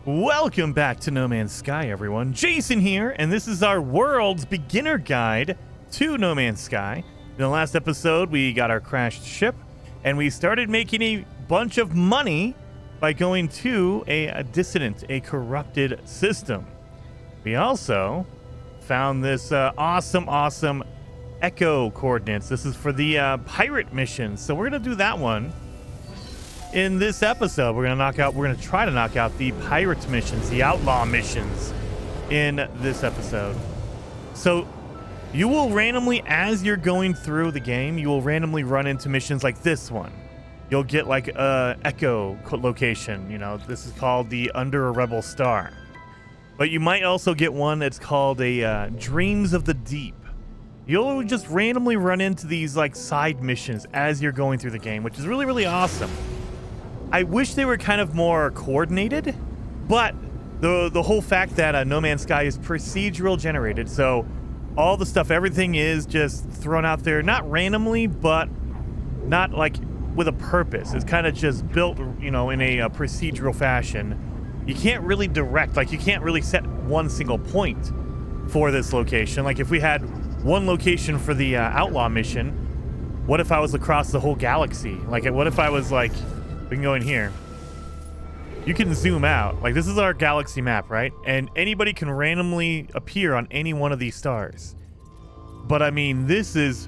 Welcome back to No Man's Sky, everyone. Jason here, and this is our world's beginner guide to No Man's Sky. In the last episode, we got our crashed ship, and we started making a bunch of money by going to a dissident, a corrupted system. We also found this awesome echo coordinates. This is for the pirate mission, so we're gonna do that one. In this episode, we're gonna try to knock out the pirate missions, the outlaw missions in this episode. So you will randomly, as you're going through the game, you will randomly run into missions like this one. You'll get like a echo location. You know, this is called the Under a Rebel Star. But you might also get one that's called a Dreams of the Deep. You'll just randomly run into these like side missions as you're going through the game, which is really awesome. I wish they were kind of more coordinated, but the whole fact that No Man's Sky is procedural generated, so all the stuff, everything is just thrown out there, not randomly, but not like with a purpose. It's kind of just built, you know, in a procedural fashion. You can't really direct, like you can't really set one single point for this location. Like if we had one location for the Outlaw mission, what if I was across the whole galaxy? Like what if I was like, we can go in here. You can zoom out. Like this is our galaxy map, right? And anybody can randomly appear on any one of these stars. But I mean, this is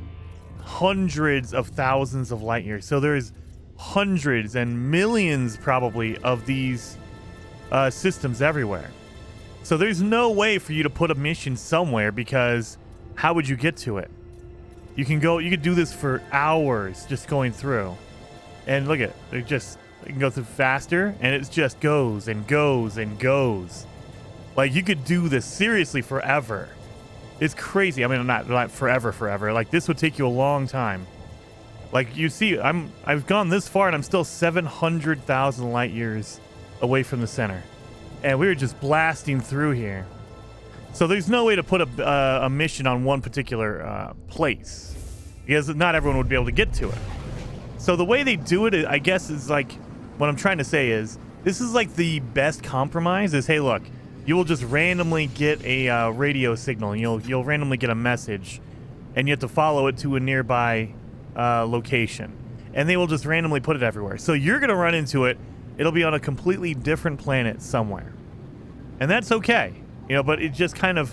hundreds of thousands of light years. So there's hundreds and millions probably of these systems everywhere. So there's no way for you to put a mission somewhere, because how would you get to it? You could do this for hours just going through. And look at it, you can go through faster, and it just goes and goes and goes. Like you could do this seriously forever. It's crazy. I mean, not forever. Like this would take you a long time. Like you see, I've gone this far, and I'm still 700,000 light years away from the center, and we were just blasting through here. So there's no way to put a mission on one particular place, because not everyone would be able to get to it. So the way they do it, I guess, is like, what I'm trying to say is, this is like the best compromise is, hey, look, you will just randomly get a radio signal, and you'll randomly get a message, and you have to follow it to a nearby location. And they will just randomly put it everywhere. So you're going to run into it. It'll be on a completely different planet somewhere. And that's okay. You know, but it just kind of,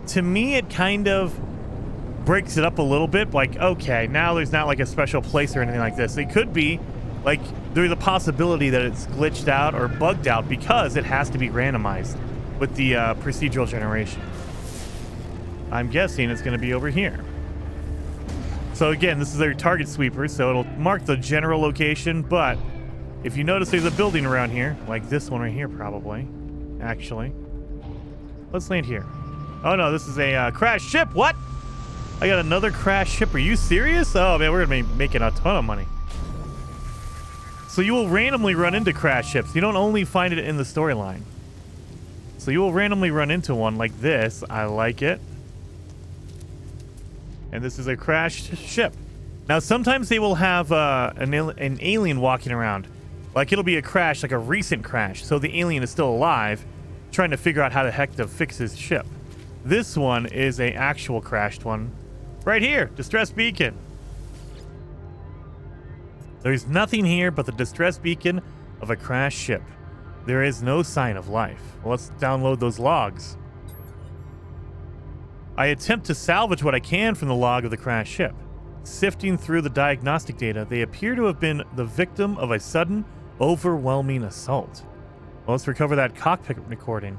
to me, it kind of breaks it up a little bit. Like, okay, now there's not like a special place or anything like this. It could be like there's a possibility that it's glitched out or bugged out because it has to be randomized with the procedural generation. I'm guessing it's going to be over here. So again, this is their target sweeper, so it'll mark the general location. But if you notice, there's a building around here, like this one right here, probably. Actually, let's land here. Oh no, this is a crashed ship. What? I got another crashed ship. Are you serious? Oh man, we're gonna be making a ton of money. So you will randomly run into crashed ships. You don't only find it in the storyline. So you will randomly run into one like this. I like it. And this is a crashed ship. Now sometimes they will have an alien walking around. Like it'll be a crash, like a recent crash. So the alien is still alive, trying to figure out how the heck to fix his ship. This one is a actual crashed one. Right here, distress beacon. There's nothing here but the distress beacon of a crashed ship. There is no sign of life. Well, let's download those logs. I attempt to salvage what I can from the log of the crashed ship. Sifting through the diagnostic data, they appear to have been the victim of a sudden, overwhelming assault. Well, let's recover that cockpit recording.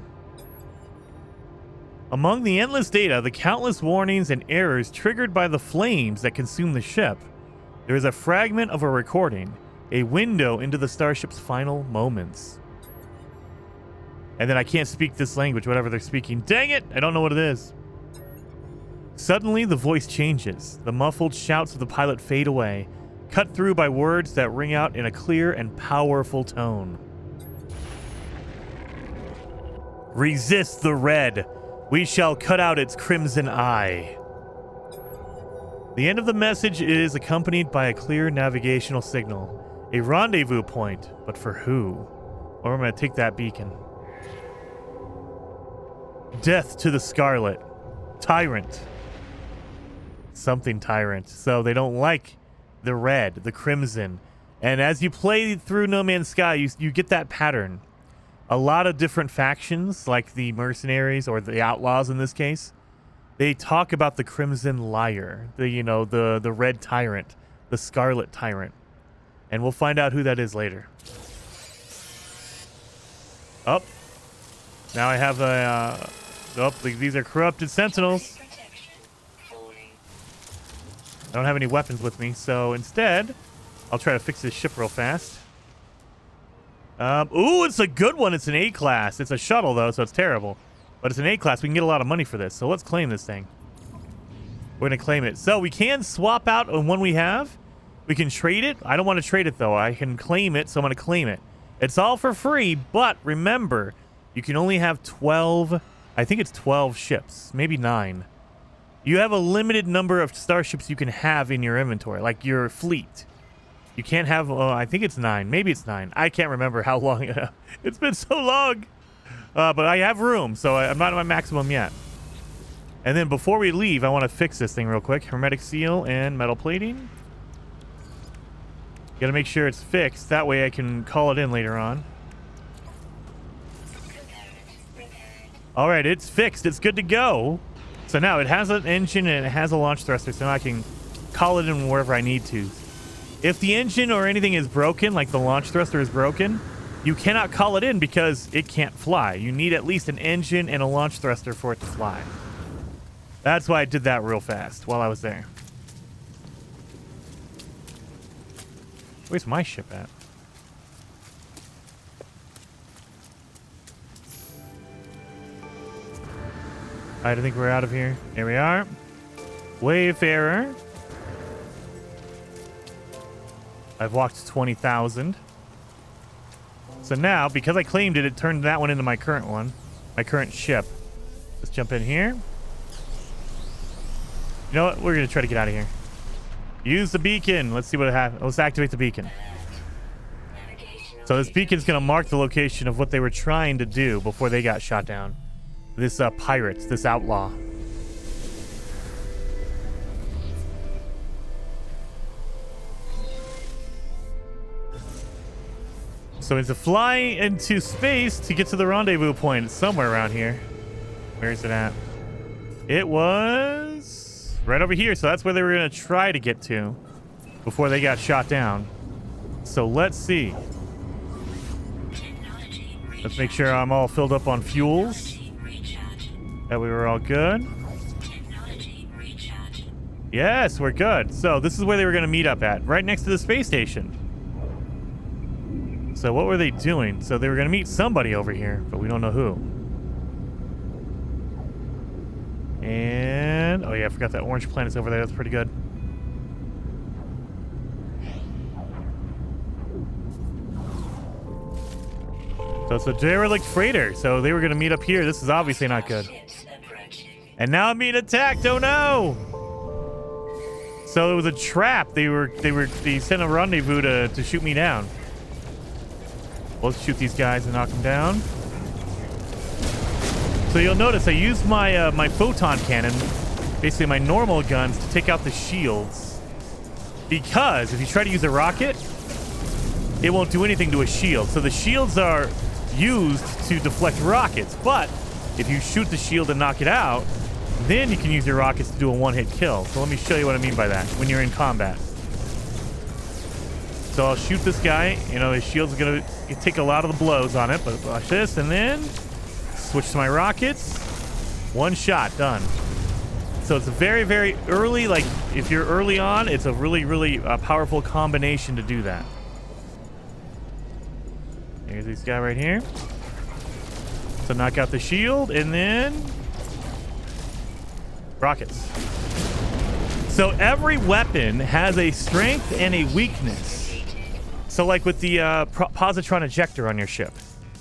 Among the endless data, the countless warnings and errors triggered by the flames that consume the ship, there is a fragment of a recording, a window into the starship's final moments. And then I can't speak this language, whatever they're speaking. Dang it! I don't know what it is. Suddenly, the voice changes. The muffled shouts of the pilot fade away, cut through by words that ring out in a clear and powerful tone. Resist the red. We shall cut out its crimson eye. The end of the message is accompanied by a clear navigational signal. A rendezvous point, but for who? Or I'm going to take that beacon. Death to the Scarlet. Tyrant. Something tyrant. So they don't like the red, the crimson. And as you play through No Man's Sky, you get that pattern. A lot of different factions, like the mercenaries or the outlaws in this case, they talk about the crimson liar, the red tyrant, the scarlet tyrant. And we'll find out who that is later. Oh. Now I have a... these are corrupted sentinels. I don't have any weapons with me, so instead, I'll try to fix this ship real fast. Ooh, it's a good one. It's an A class. It's a shuttle, though, so it's terrible. But it's an A class. We can get a lot of money for this, so let's claim this thing. We're going to claim it. So we can swap out on one we have. We can trade it. I don't want to trade it, though. I can claim it, so I'm going to claim it. It's all for free, but remember, you can only have 12... I think it's 12 ships, maybe 9. You have a limited number of starships you can have in your inventory, like your fleet. You can't have, I think it's 9. Maybe it's 9. I can't remember how long. It's been so long. But I have room, so I'm not at my maximum yet. And then before we leave, I want to fix this thing real quick. Hermetic seal and metal plating. Got to make sure it's fixed. That way I can call it in later on. All right, it's fixed. It's good to go. So now it has an engine and it has a launch thruster, so now I can call it in wherever I need to. If the engine or anything is broken, like the launch thruster is broken, you cannot call it in because it can't fly. You need at least an engine and a launch thruster for it to fly. That's why I did that real fast while I was there. Where's my ship at? I think we're out of here. Here we are. Wayfarer. I've walked 20,000. So now, because I claimed it, it turned that one into my current one. My current ship. Let's jump in here. You know what? We're going to try to get out of here. Use the beacon. Let's see what it has. Let's activate the beacon. So this beacon's going to mark the location of what they were trying to do before they got shot down. This pirate, this outlaw. So it's to fly into space to get to the rendezvous point. It's somewhere around here. Where is it at? It was right over here. So that's where they were going to try to get to before they got shot down. So let's see. Let's make sure I'm all filled up on fuels. That we were all good. Yes, we're good. So this is where they were going to meet up at, right next to the space station. So what were they doing? So they were going to meet somebody over here, but we don't know who. And oh yeah, I forgot that orange planet's over there. That's pretty good. So it's a derelict freighter. So they were going to meet up here. This is obviously not good. And now I'm being attacked. Oh no! So it was a trap. They sent a rendezvous to shoot me down. Let's shoot these guys and knock them down. So you'll notice I used my my photon cannon, basically my normal guns, to take out the shields. Because if you try to use a rocket, it won't do anything to a shield. So the shields are used to deflect rockets, but if you shoot the shield and knock it out, then you can use your rockets to do a one-hit kill. So let me show you what I mean by that when you're in combat. So I'll shoot this guy. You know, his shield's going to take a lot of the blows on it, but watch this, and then switch to my rockets. One shot, done. So it's a very, very early, like if you're early on, it's a really, really powerful combination to do that. Here's this guy right here. So knock out the shield, and then rockets. So every weapon has a strength and a weakness. So like with the positron ejector on your ship,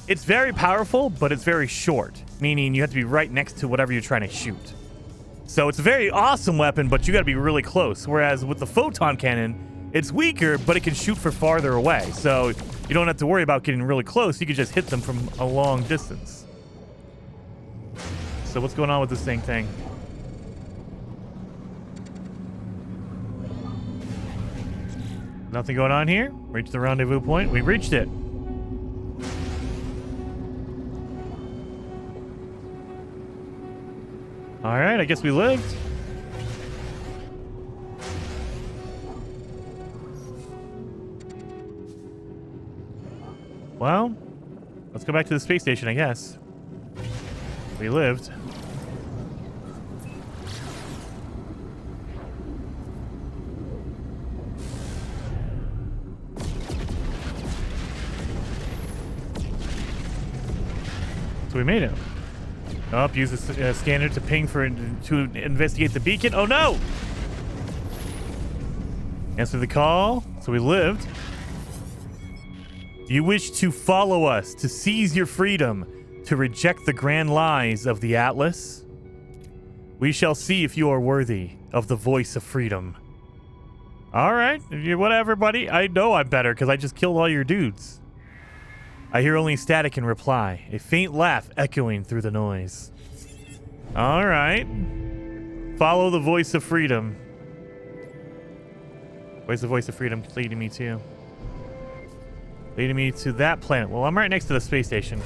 it's very powerful, but it's very short, meaning you have to be right next to whatever you're trying to shoot. So it's a very awesome weapon, but you got to be really close. Whereas with the photon cannon, It's weaker, but it can shoot for farther away. So you don't have to worry about getting really close. You can just hit them from a long distance. So what's going on with this thing? Nothing going on here. Reach the rendezvous point. We reached it. All right, I guess we lived. Well, let's go back to the space station, I guess. We lived. So we made it. Oh, use the scanner to ping to investigate the beacon. Oh no! Answer the call. So we lived. You wish to follow us, to seize your freedom, to reject the grand lies of the Atlas? We shall see if you are worthy of the voice of freedom. All right, whatever, buddy. I know I'm better because I just killed all your dudes. I hear only static in reply, a faint laugh echoing through the noise. All right. Follow the voice of freedom. Where's the voice of freedom leading me to? Leading me to that planet. Well, I'm right next to the space station.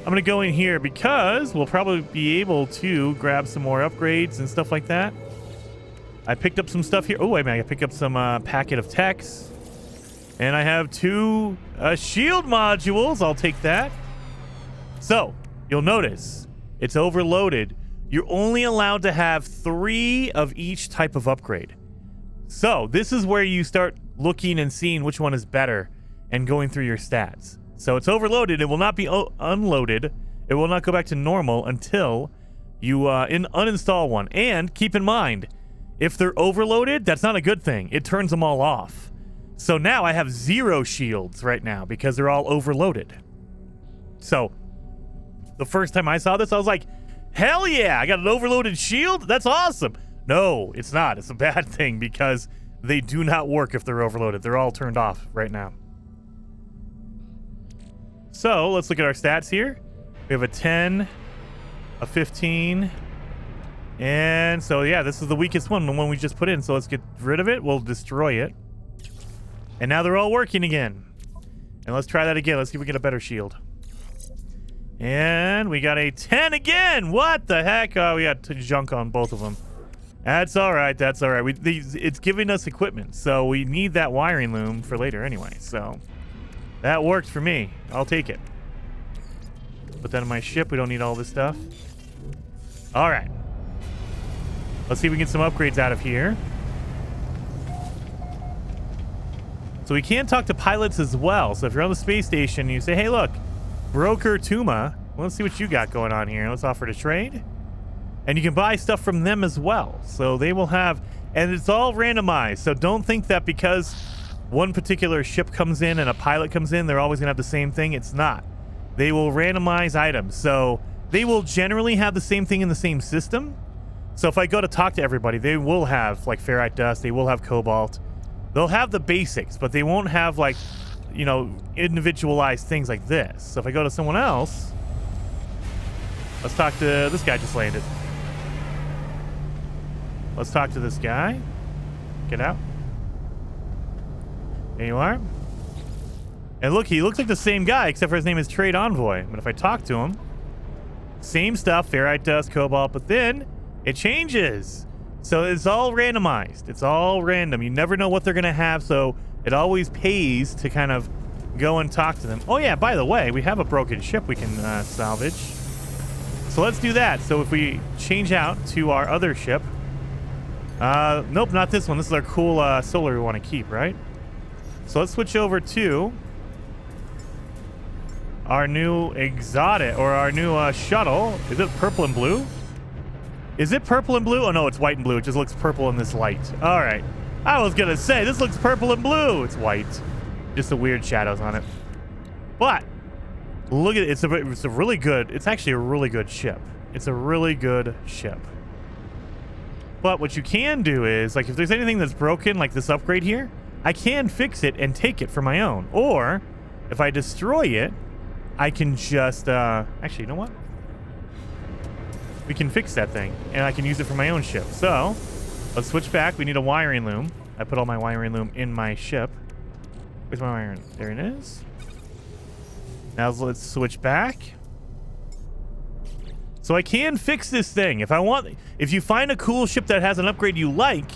I'm going to go in here because we'll probably be able to grab some more upgrades and stuff like that. I picked up some stuff here. Oh, wait a minute. I picked up some packet of techs. And I have 2 shield modules. I'll take that. So, you'll notice it's overloaded. You're only allowed to have 3 of each type of upgrade. So, this is where you start looking and seeing which one is better and going through your stats. So, it's overloaded. It will not be unloaded. It will not go back to normal until you uninstall one. And keep in mind, if they're overloaded, that's not a good thing. It turns them all off. So now I have 0 shields right now because they're all overloaded. So the first time I saw this, I was like, hell yeah, I got an overloaded shield? That's awesome. No, it's not. It's a bad thing because they do not work if they're overloaded. They're all turned off right now. So let's look at our stats here. We have a 10, a 15, and so yeah, this is the weakest one, the one we just put in. So let's get rid of it. We'll destroy it. And now they're all working again. And let's try that again. Let's see if we get a better shield. And we got a 10 again. What the heck? Oh, we got junk on both of them. That's all right. That's all right. It's giving us equipment. So we need that wiring loom for later anyway. So that worked for me. I'll take it. Put that in my ship. We don't need all this stuff. All right. Let's see if we can get some upgrades out of here. So we can talk to pilots as well. So if you're on the space station, you say, hey, look, Broker Tuma, let's see what you got going on here. Let's offer to trade. And you can buy stuff from them as well. So they will have, and it's all randomized. So don't think that because one particular ship comes in and a pilot comes in, they're always going to have the same thing. It's not. They will randomize items. So they will generally have the same thing in the same system. So if I go to talk to everybody, they will have like ferrite dust. They will have cobalt. They'll have the basics, but they won't have, like, you know, individualized things like this. So if I go to someone else, let's talk to this guy just landed. Let's talk to this guy. Get out. There you are. And look, he looks like the same guy, except for his name is Trade Envoy. But if I talk to him, same stuff, ferrite dust, cobalt, but then it changes. So it's all randomized. It's all random. You never know what they're going to have, so it always pays to kind of go and talk to them. Oh, yeah, by the way, we have a broken ship we can salvage. So let's do that. So if we change out to our other ship. Nope, not this one. This is our cool solar we want to keep, right? So let's switch over to our new exotic, or our new shuttle. Is it purple and blue? Is it purple and blue? Oh, no, it's white and blue. It just looks purple in this light. All right. I was going to say, this looks purple and blue. It's white. Just the weird shadows on it. But look at it. It's a really good, it's actually a really good ship. It's a really good ship. But what you can do is, like, if there's anything that's broken, like this upgrade here, I can fix it and take it for my own. Or if I destroy it, I can just actually, you know what? We can fix that thing, and I can use it for my own ship. So let's switch back. We need a wiring loom. I put all my wiring loom in my ship. Where's my wiring? There it is. Now let's switch back. So I can fix this thing if I want. If you find a cool ship that has an upgrade you like,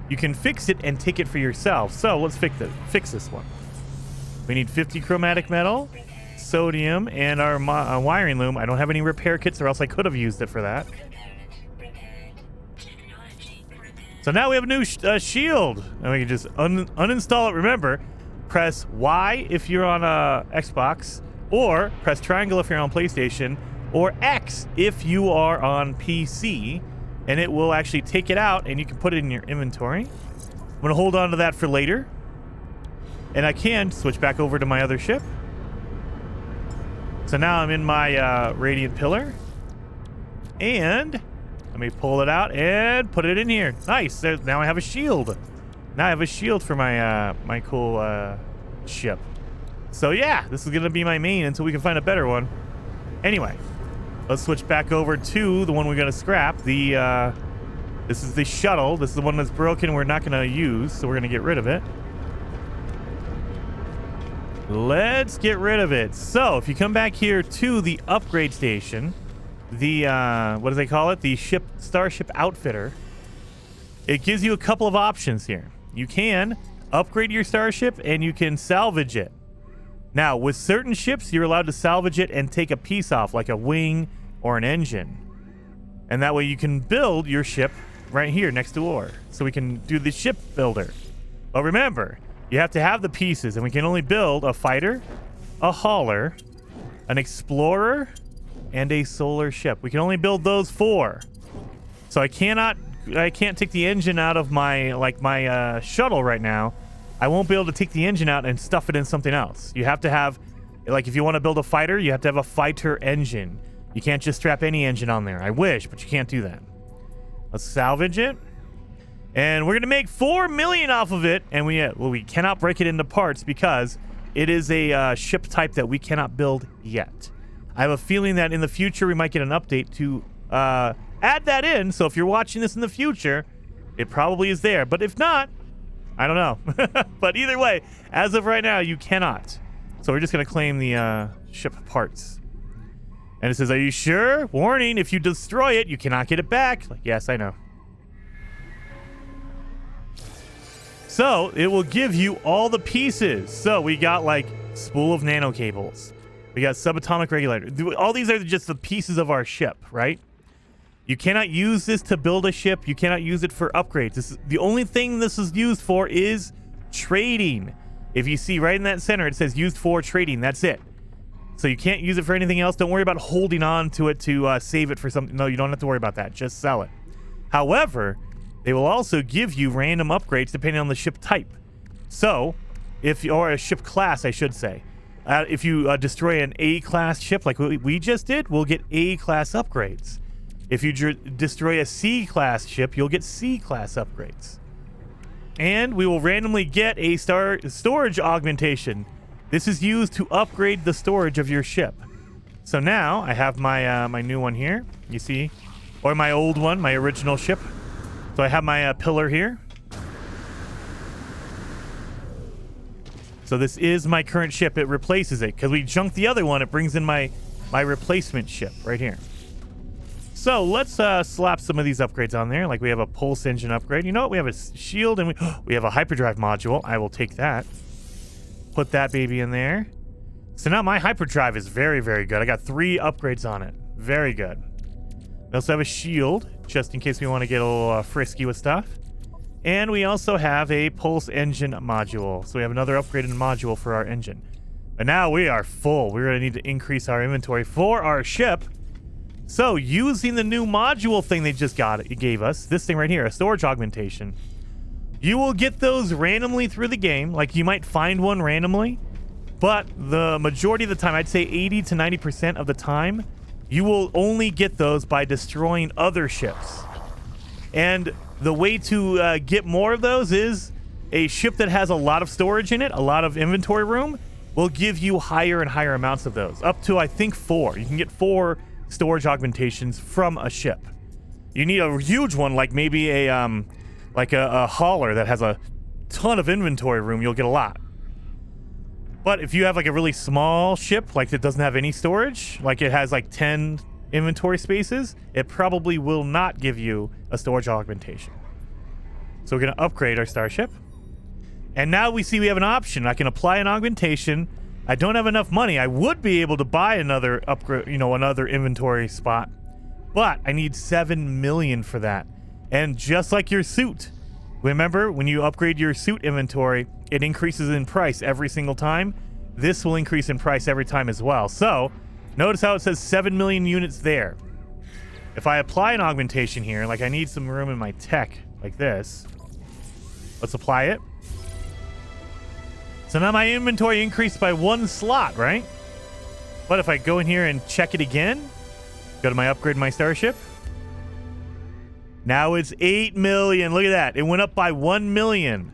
you can fix it and take it for yourself. So let's fix this one. We need 50 chromatic metal, sodium, and our wiring loom. I don't have any repair kits, or else I could have used it for that. So now we have a new shield, and we can just uninstall it. Remember, press Y if you're on Xbox, or press triangle if you're on PlayStation, or X if you are on PC, and it will actually take it out, and you can put it in your inventory. I'm going to hold on to that for later, and I can switch back over to my other ship. So now I'm in my radiant pillar, and let me pull it out and put it in here. Nice. Now I have a shield. Now I have a shield for my my cool ship. So yeah, this is gonna be my main until we can find a better one. Anyway, let's switch back over to the one we're gonna scrap. The this is the shuttle. This is the one that's broken. We're not gonna use, so we're gonna get rid of it. Let's get rid of it. So if you come back here to the upgrade station, the what do they call it? The starship outfitter. It gives you a couple of options here. You can upgrade your starship and you can salvage it. Now, with certain ships, you're allowed to salvage it and take a piece off, like a wing or an engine. And that way you can build your ship right here next to ore. So we can do the ship builder. But remember, you have to have the pieces, and we can only build a fighter, a hauler, an explorer, and a solar ship. We can only build those 4. So I can't take the engine out of my shuttle right now. I won't be able to take the engine out and stuff it in something else. You have to have, like, if you want to build a fighter, you have to have a fighter engine. You can't just strap any engine on there. I wish, but you can't do that. Let's salvage it. And we're going to make 4 million off of it. And we cannot break it into parts because it is a ship type that we cannot build yet. I have a feeling that in the future we might get an update to add that in. So if you're watching this in the future, it probably is there. But if not, I don't know. But either way, as of right now, you cannot. So we're just going to claim the ship parts. And it says, are you sure? Warning, if you destroy it, you cannot get it back. Like, yes, I know. So it will give you all the pieces. So we got like spool of nano cables. We got subatomic regulator. All these are just the pieces of our ship, right? You cannot use this to build a ship. You cannot use it for upgrades. This is the only thing this is used for is trading. If you see right in that center, it says used for trading. That's it. So you can't use it for anything else. Don't worry about holding on to it to save it for something. No, you don't have to worry about that. Just sell it. However, they will also give you random upgrades depending on the ship type. So, or a ship class, I should say. If you destroy an A-class ship like we just did, we'll get A-class upgrades. If you destroy a C-class ship, you'll get C-class upgrades. And we will randomly get a storage augmentation. This is used to upgrade the storage of your ship. So now I have my my new one here, you see, or my old one, my original ship. So I have my pillar here. So this is my current ship. It replaces it because we junked the other one. It brings in my replacement ship right here. So let's slap some of these upgrades on there. Like we have a pulse engine upgrade. You know what? We have a shield and we have a hyperdrive module. I will take that. Put that baby in there. So now my hyperdrive is very, very good. I got 3 upgrades on it. Very good. We also have a shield, just in case we want to get a little frisky with stuff. And we also have a pulse engine module. So we have another upgraded module for our engine. But now we are full. We're going to need to increase our inventory for our ship. So using the new module thing they just gave us, this thing right here, a storage augmentation, you will get those randomly through the game. Like you might find one randomly, but the majority of the time, I'd say 80 to 90% of the time, you will only get those by destroying other ships. And the way to get more of those is a ship that has a lot of storage in it, a lot of inventory room, will give you higher and higher amounts of those. Up to, I think, 4. You can get 4 storage augmentations from a ship. You need a huge one, like maybe a hauler that has a ton of inventory room. You'll get a lot. But if you have like a really small ship, like that doesn't have any storage, like it has like 10 inventory spaces, it probably will not give you a storage augmentation. So we're going to upgrade our starship. And now we see we have an option. I can apply an augmentation. I don't have enough money. I would be able to buy another upgrade, another inventory spot, but I need 7 million for that. And just like your suit, remember when you upgrade your suit inventory, it increases in price every single time. This will increase in price every time as well. So notice how it says 7 million units there. If I apply an augmentation here, like I need some room in my tech like this. Let's apply it. So now my inventory increased by 1 slot, right? But if I go in here and check it again, go to my upgrade my starship. Now it's 8 million. Look at that. It went up by 1 million.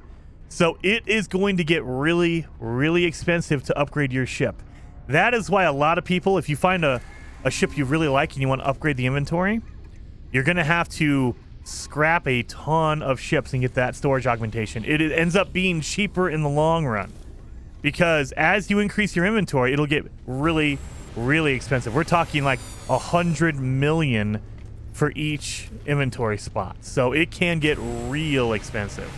So it is going to get really, really expensive to upgrade your ship. That is why a lot of people, if you find a ship you really like and you want to upgrade the inventory, you're going to have to scrap a ton of ships and get that storage augmentation. It ends up being cheaper in the long run. Because as you increase your inventory, it'll get really, really expensive. We're talking like 100 million for each inventory spot. So it can get real expensive.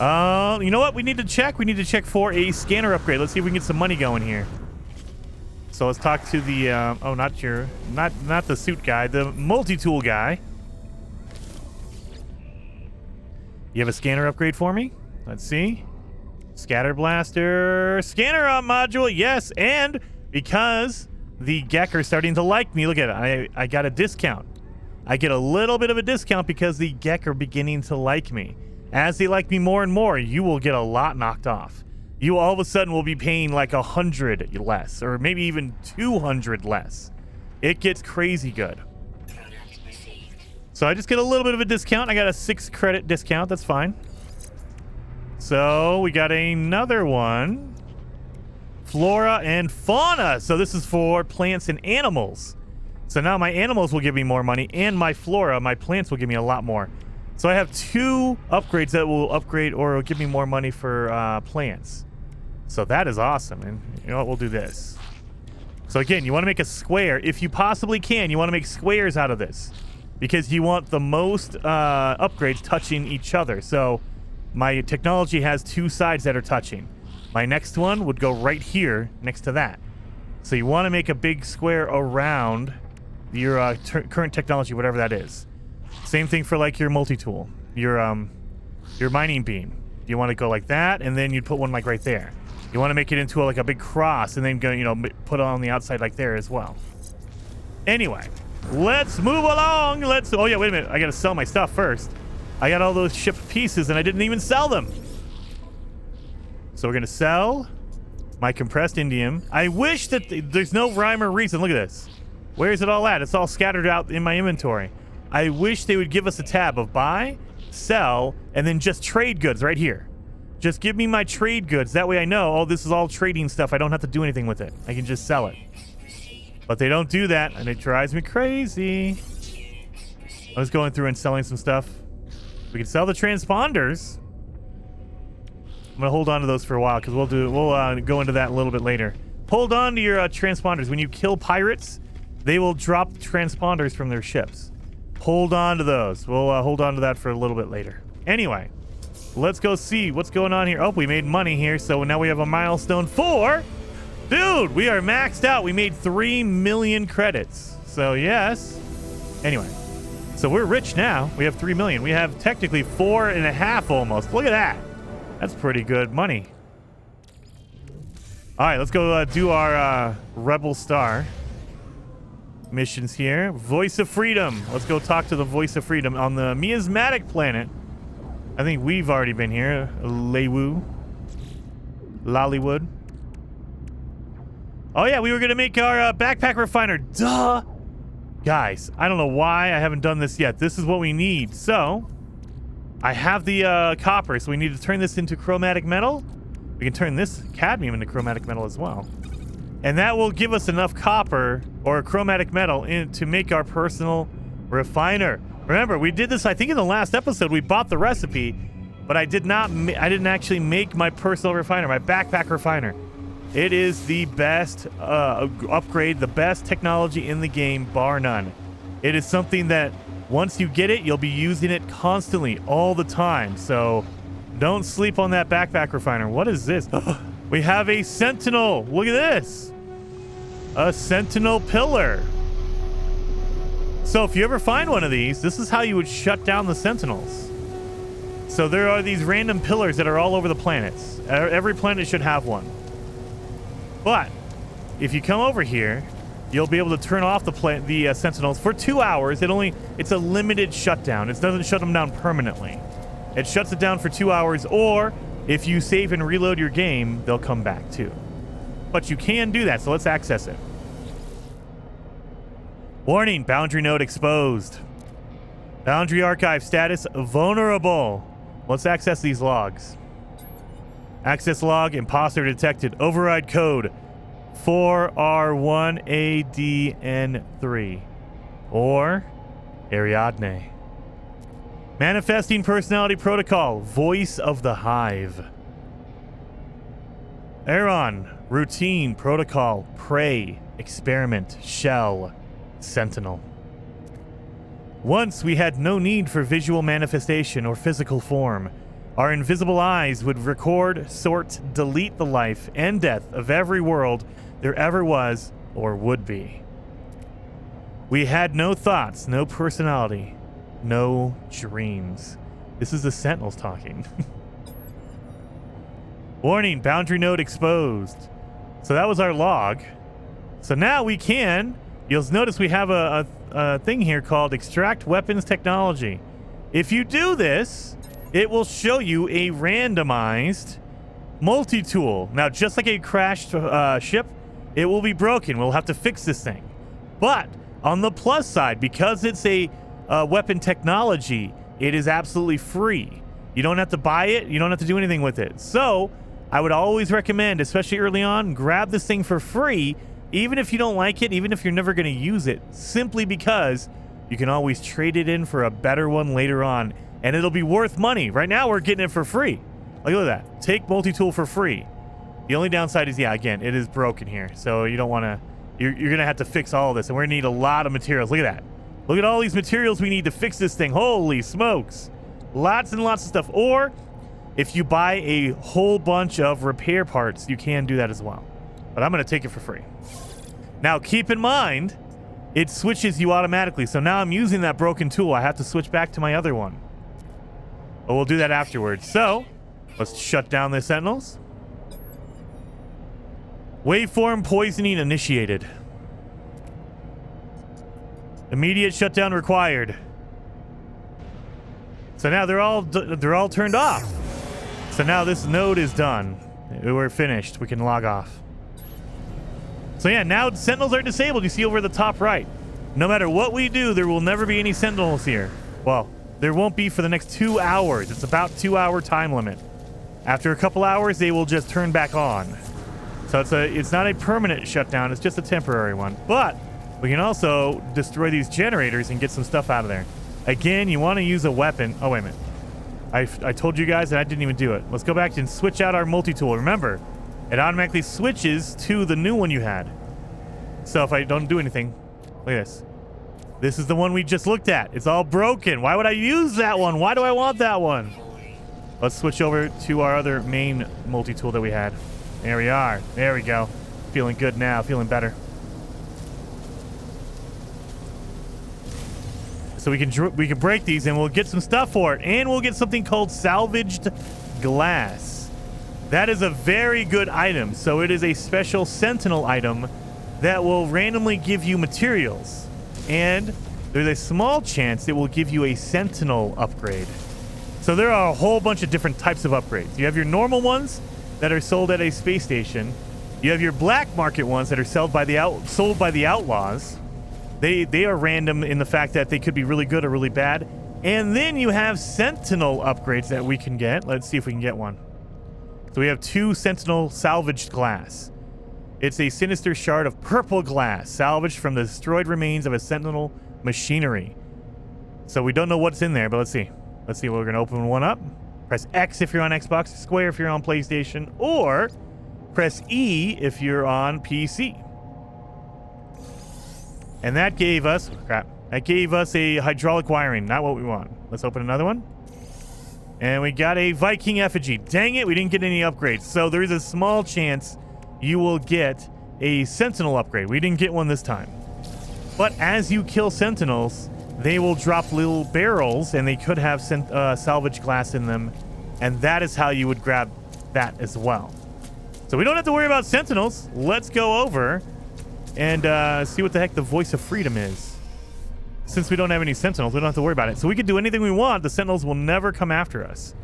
You know what? We need to check. We need to check for a scanner upgrade. Let's see if we can get some money going here. So let's talk to the, not the suit guy, the multi-tool guy. You have a scanner upgrade for me? Let's see. Scatter blaster, scanner up module, yes, and because the Gek are starting to like me, look at it, I got a discount. I get a little bit of a discount because the Gek are beginning to like me. As they like me more and more, you will get a lot knocked off. You all of a sudden will be paying like 100 less, or maybe even 200 less. It gets crazy good. So I just get a little bit of a discount. I got a 6 credit discount, that's fine. So we got another one. Flora and fauna. So this is for plants and animals. So now my animals will give me more money, and my flora, my plants will give me a lot more. So I have 2 upgrades that will upgrade or will give me more money for plants. So that is awesome. And you know what? We'll do this. So again, you want to make a square. If you possibly can, you want to make squares out of this. Because you want the most upgrades touching each other. So my technology has 2 sides that are touching. My next one would go right here next to that. So you want to make a big square around your current technology, whatever that is. Same thing for like your multi-tool, your mining beam. You want to go like that, and then you'd put one like right there. You want to make it into like a big cross, and then go, put it on the outside like there as well. Anyway, let's move along. Oh yeah, wait a minute. I got to sell my stuff first. I got all those ship pieces, and I didn't even sell them. So we're gonna sell my compressed indium. I wish that there's no rhyme or reason. Look at this. Where is it all at? It's all scattered out in my inventory. I wish they would give us a tab of buy, sell, and then just trade goods right here. Just give me my trade goods. That way I know, oh, this is all trading stuff. I don't have to do anything with it. I can just sell it. But they don't do that, and it drives me crazy. I was going through and selling some stuff. We can sell the transponders. I'm gonna hold on to those for a while because we'll go into that a little bit later. Hold on to your transponders. When you kill pirates, they will drop transponders from their ships. Hold on to those. We'll hold on to that for a little bit later. Anyway, let's go see what's going on here. Oh, we made money here, so now we have a milestone 4. Dude, we are maxed out. We made 3 million credits. So yes. Anyway, so we're rich now. We have 3 million. We have technically 4.5 almost. Look at that. That's pretty good money. All right, let's go do our Rebel Star missions here. Voice of Freedom. Let's go talk to the Voice of Freedom on the miasmatic planet. I think we've already been here. Lollywood. Oh yeah, we were gonna make our backpack refiner. Duh. Guys, I don't know why I haven't done this yet. This is what we need. So I have the copper, so we need to turn this into chromatic metal. We can turn this cadmium into chromatic metal as well. And that will give us enough copper or chromatic metal to make our personal refiner. Remember, we did this, I think in the last episode, we bought the recipe, but I didn't actually make my personal refiner, my backpack refiner. It is the best upgrade, the best technology in the game, bar none. It is something that once you get it, you'll be using it constantly, all the time. So don't sleep on that backpack refiner. What is this? We have a Sentinel. Look at this. A Sentinel pillar. So if you ever find one of these, this is how you would shut down the Sentinels. So there are these random pillars that are all over the planets. Every planet should have one. But if you come over here, you'll be able to turn off the Sentinels for 2 hours. It's a limited shutdown. It doesn't shut them down permanently. It shuts it down for 2 hours, or if you save and reload your game, they'll come back too. But you can do that, so let's access it. Warning, boundary node exposed. Boundary archive status vulnerable. Let's access these logs. Access log, imposter detected. Override code 4R1ADN3. Or Ariadne. Manifesting personality protocol. Voice of the Hive. Aaron. Routine protocol. Prey. Experiment. Shell. Sentinel. Once we had no need for visual manifestation or physical form. Our invisible eyes would record, sort, delete the life and death of every world there ever was or would be. We had no thoughts, no personality, no dreams. This is the Sentinels talking. Warning, boundary node exposed. So that was our log. So now we can, you'll notice we have a thing here called extract weapons technology. If you do this, it will show you a randomized multi-tool. Now, just like a crashed ship, it will be broken. We'll have to fix this thing. But on the plus side, because it's a weapon technology, it is absolutely free. You don't have to buy it. You don't have to do anything with it. So I would always recommend, especially early on, grab this thing for free, even if you don't like it, even if you're never going to use it, simply because you can always trade it in for a better one later on. And it'll be worth money. Right now, we're getting it for free. Look at that. Take multi-tool for free. The only downside is, yeah, again, it is broken here. So you don't want to... You're going to have to fix all of this. And we're going to need a lot of materials. Look at that. Look at all these materials we need to fix this thing. Holy smokes. Lots and lots of stuff. Or if you buy a whole bunch of repair parts, you can do that as well. But I'm going to take it for free. Now, keep in mind, it switches you automatically. So now I'm using that broken tool. I have to switch back to my other one. But we'll do that afterwards. So, let's shut down the Sentinels. Waveform poisoning initiated. Immediate shutdown required. So now they're all turned off. So now this node is done. We're finished. We can log off. So yeah, now Sentinels are disabled. You see over the top right. No matter what we do, there will never be any Sentinels here. Well, there won't be for the next 2 hours. It's about 2-hour time limit. After a couple hours, they will just turn back on. So it's not a permanent shutdown. It's just a temporary one. But we can also destroy these generators and get some stuff out of there. Again, you want to use a weapon. Oh, wait a minute. I told you guys and I didn't even do it. Let's go back and switch out our multi-tool. Remember, it automatically switches to the new one you had. So if I don't do anything, look at this. This is the one we just looked at. It's all broken. Why would I use that one? Why do I want that one? Let's switch over to our other main multi-tool that we had. There we are. There we go. Feeling good now. Feeling better. So we can break these and we'll get some stuff for it. And we'll get something called salvaged glass. That is a very good item. So it is a special Sentinel item that will randomly give you materials. And there's a small chance it will give you a Sentinel upgrade. So there are a whole bunch of different types of upgrades. You have your normal ones that are sold at a space station. You have your black market ones that are sold by the Outlaws. They are random in the fact that they could be really good or really bad. And then you have Sentinel upgrades that we can get. Let's see if we can get one. So we have 2 Sentinel salvaged glass. It's a sinister shard of purple glass, salvaged from the destroyed remains of a Sentinel machinery. So we don't know what's in there, but let's see. Let's see, we're going to open one up. Press X if you're on Xbox, square if you're on PlayStation, or press E if you're on PC. And that gave us, crap, that gave us a hydraulic wiring, not what we want. Let's open another one. And we got a Viking effigy. Dang it, we didn't get any upgrades. So there is a small chance you will get a Sentinel upgrade. We didn't get one this time. But as you kill Sentinels, they will drop little barrels, and they could have salvage glass in them. And that is how you would grab that as well. So we don't have to worry about Sentinels. Let's go over and see what the heck the voice of freedom is. Since we don't have any Sentinels, we don't have to worry about it. So we can do anything we want. The Sentinels will never come after us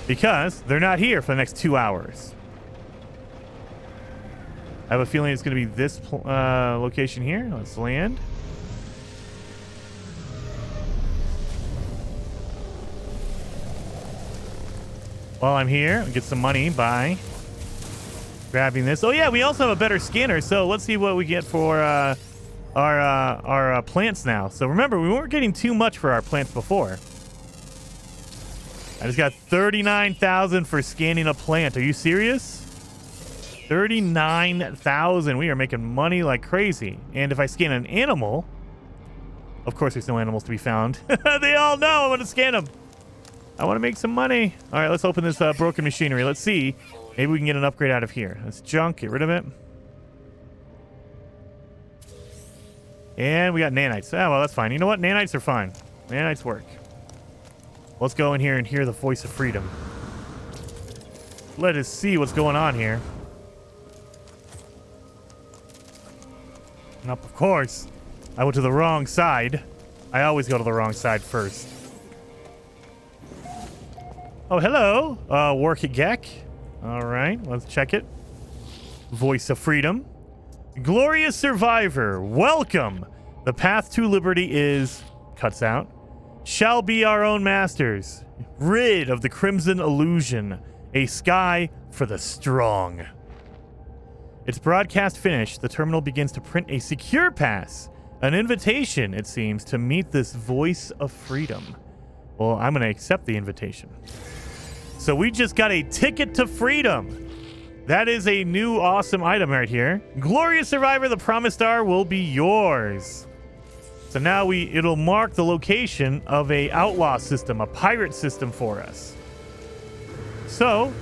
because they're not here for the next 2 hours. I have a feeling it's going to be this location here. Let's land. While I'm here, I'll get some money by grabbing this. Oh yeah, we also have a better scanner, so let's see what we get for our plants now. So remember, we weren't getting too much for our plants before. I just got 39,000 for scanning a plant. Are you serious? 39,000. We are making money like crazy. And if I scan an animal, of course there's no animals to be found. They all know I'm going to scan them. I want to make some money. All right, let's open this broken machinery. Let's see. Maybe we can get an upgrade out of here. That's junk. Get rid of it. And we got nanites. Oh, well, that's fine. You know what? Nanites are fine. Nanites work. Let's go in here and hear the voice of freedom. Let us see what's going on here. Nope, of course. I went to the wrong side. I always go to the wrong side first. Oh, hello. Workagek. All right, let's check it. Voice of freedom. Glorious survivor, welcome. The path to liberty is, cuts out, shall be our own masters. Rid of the crimson illusion. A sky for the strong. Its broadcast finished, the terminal begins to print a secure pass. An invitation, it seems, to meet this voice of freedom. Well, I'm going to accept the invitation. So we just got a ticket to freedom. That is a new awesome item right here. Glorious survivor, the promised star will be yours. So now it'll mark the location of a outlaw system, a pirate system for us. So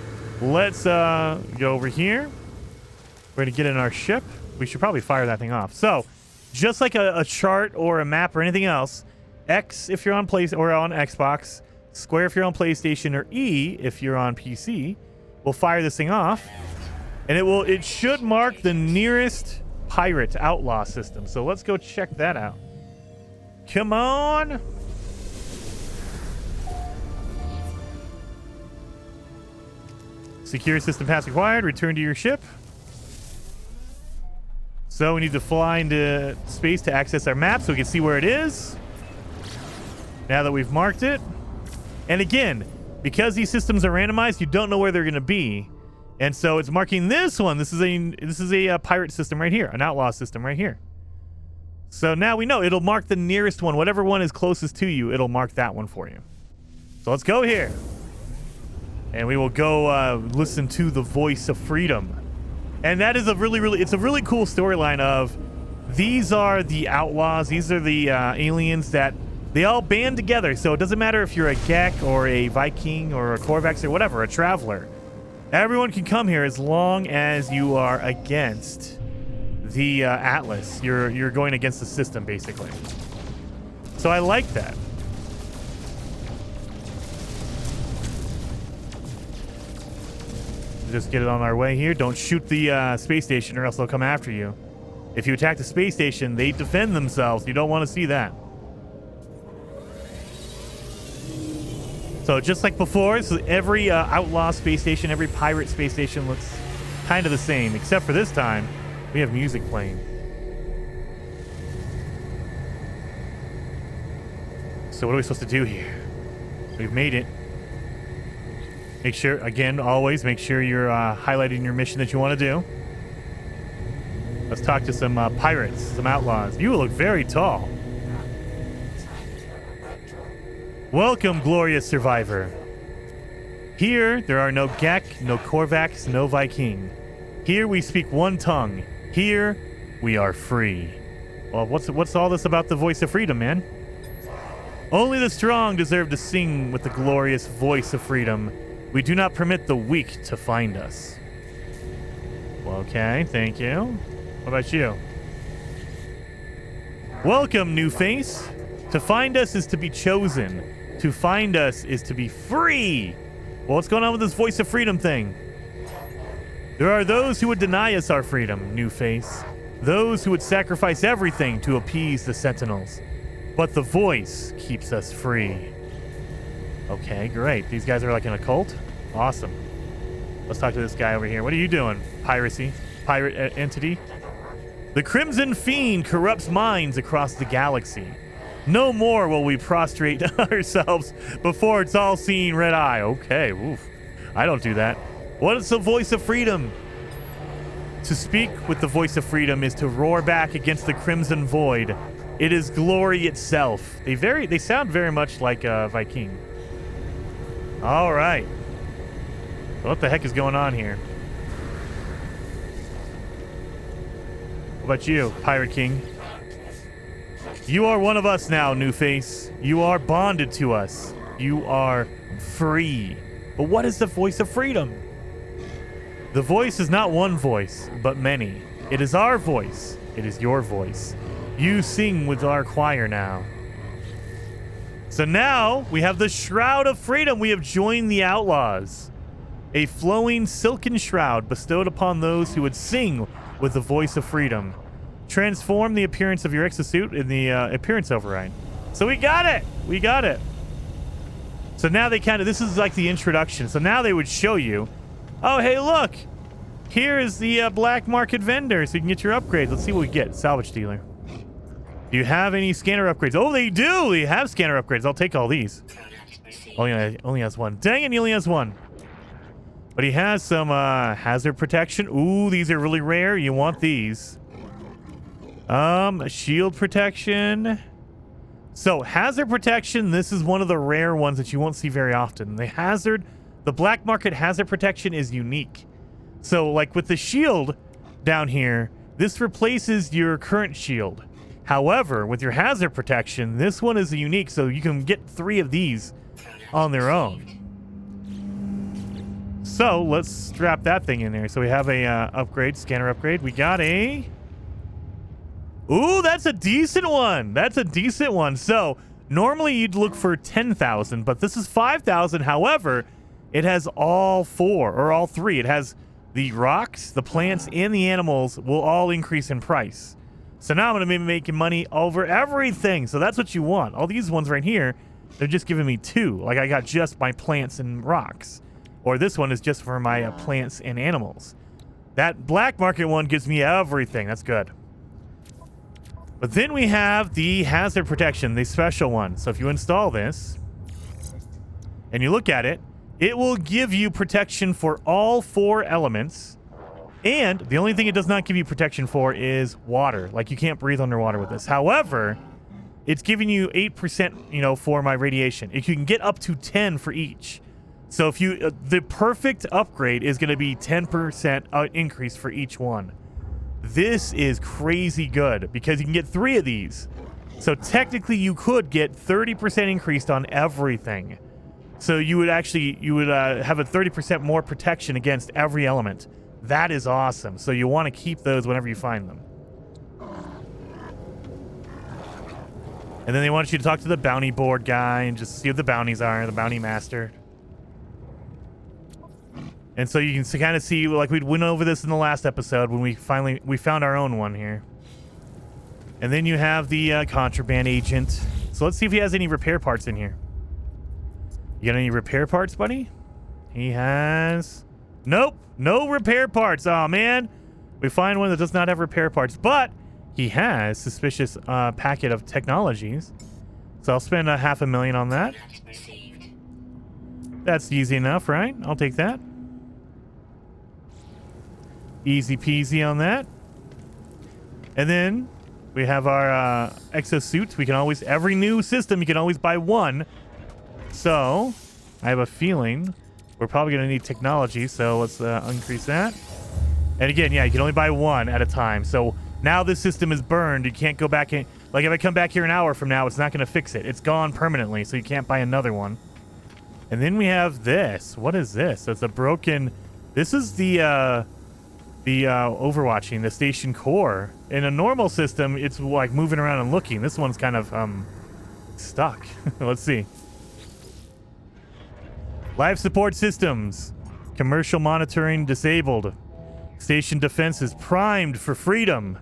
let's go over here. We're going to get in our ship. We should probably fire that thing off. So just like a chart or a map or anything else, X if you're on Xbox, square if you're on PlayStation, or E if you're on PC, we'll fire this thing off, and it should mark the nearest pirate outlaw system. So let's go check that out. Come on. Secure system pass acquired. Return to your ship. So we need to fly into space to access our map so we can see where it is. Now that we've marked it. And again, because these systems are randomized, you don't know where they're going to be. And so it's marking this one. This is a pirate system right here, an outlaw system right here. So now we know it'll mark the nearest one. Whatever one is closest to you, it'll mark that one for you. So let's go here. And we will go listen to the voice of freedom. And that is it's a really cool storyline of these are the outlaws. These are the aliens that they all band together. So it doesn't matter if you're a Gek or a Viking or a Corvax or whatever, a traveler. Everyone can come here as long as you are against the Atlas. You're going against the system, basically. So I like that. Just get it on our way here. Don't shoot the space station or else they'll come after you. If you attack the space station, they defend themselves. You don't want to see that. So just like before, so every outlaw space station, every pirate space station looks kind of the same, except for this time, we have music playing. So what are we supposed to do here? We've made it. Make sure, again, always make sure you're highlighting your mission that you want to do. Let's talk to some pirates, some outlaws. You look very tall. Welcome, glorious survivor. Here, there are no Gek, no Korvax, no Viking. Here, we speak one tongue. Here, we are free. Well, what's all this about the voice of freedom, man? Only the strong deserve to sing with the glorious voice of freedom. We do not permit the weak to find us. Well, okay, thank you. What about you? Welcome, new face. To find us is to be chosen. To find us is to be free. Well, what's going on with this voice of freedom thing? There are those who would deny us our freedom, new face. Those who would sacrifice everything to appease the Sentinels. But the voice keeps us free. Okay, great. These guys are like in a cult? Awesome. Let's talk to this guy over here. What are you doing? Piracy? Pirate entity? The Crimson Fiend corrupts minds across the galaxy. No more will we prostrate ourselves before it's all seen red eye. Okay, oof. I don't do that. What is the voice of freedom? To speak with the voice of freedom is to roar back against the Crimson Void. It is glory itself. They sound very much like a Viking. All right. What the heck is going on here? What about you, Pirate King? You are one of us now, new face. You are bonded to us. You are free. But what is the voice of freedom? The voice is not one voice, but many. It is our voice. It is your voice. You sing with our choir now. So now we have the Shroud of Freedom. We have joined the Outlaws. A flowing silken shroud bestowed upon those who would sing with the voice of freedom. Transform the appearance of your exosuit in the appearance override. So we got it. We got it. So now they this is like the introduction. So now they would show you, oh, hey, look. Here is the black market vendor so you can get your upgrades. Let's see what we get. Salvage dealer. Do you have any scanner upgrades? Oh, they do. They have scanner upgrades. I'll take all these. Only has one. Dang it, he only has one. But he has some hazard protection. Ooh, these are really rare. You want these. Shield protection. So hazard protection, this is one of the rare ones that you won't see very often. The black market hazard protection is unique. So like with the shield down here, this replaces your current shield. However, with your hazard protection, this one is unique, so you can get 3 of these on their own. So let's strap that thing in there. So we have a upgrade, scanner upgrade. We got a... Ooh, that's a decent one. That's a decent one. So normally you'd look for 10,000, but this is 5,000. However, it has all 4 or all 3. It has the rocks, the plants, and the animals will all increase in price. So now I'm going to be making money over everything. So that's what you want. All these ones right here, they're just giving me 2. Like I got just my plants and rocks. Or this one is just for my plants and animals. That black market one gives me everything. That's good. But then we have the hazard protection, the special one. So if you install this and you look at it, it will give you protection for all 4 elements. And the only thing it does not give you protection for is water. Like you can't breathe underwater with this. However, it's giving you 8%, for my radiation. You can get up to 10 for each. So if you, the perfect upgrade is going to be 10% increase for each one. This is crazy good because you can get 3 of these. So technically you could get 30% increased on everything. So you would have a 30% more protection against every element. That is awesome. So you want to keep those whenever you find them. And then they want you to talk to the bounty board guy and just see what the bounties are, the bounty master. And so you can kind of see, like we went over this in the last episode when we found our own one here. And then you have the contraband agent. So let's see if he has any repair parts in here. You got any repair parts, buddy? He has... Nope, no repair parts. Oh man, we find one that does not have repair parts, but he has suspicious packet of technologies. So So I'll spend $500,000 on that. That's easy enough, right? I'll take that. Easy peasy on that. And then we have our exosuit. We can always, every new system, you can always buy one. So I have a feeling we're probably going to need technology. So let's increase that. And again, yeah, you can only buy one at a time. So now this system is burned. You can't go back in. Like if I come back here an hour from now, it's not going to fix it. It's gone permanently. So you can't buy another one. And then we have this. What is this? It's a broken. This is the overwatching, the station core. In a normal system, it's like moving around and looking. This one's kind of stuck. Let's see. Life support systems. Commercial monitoring disabled. Station defenses primed for freedom.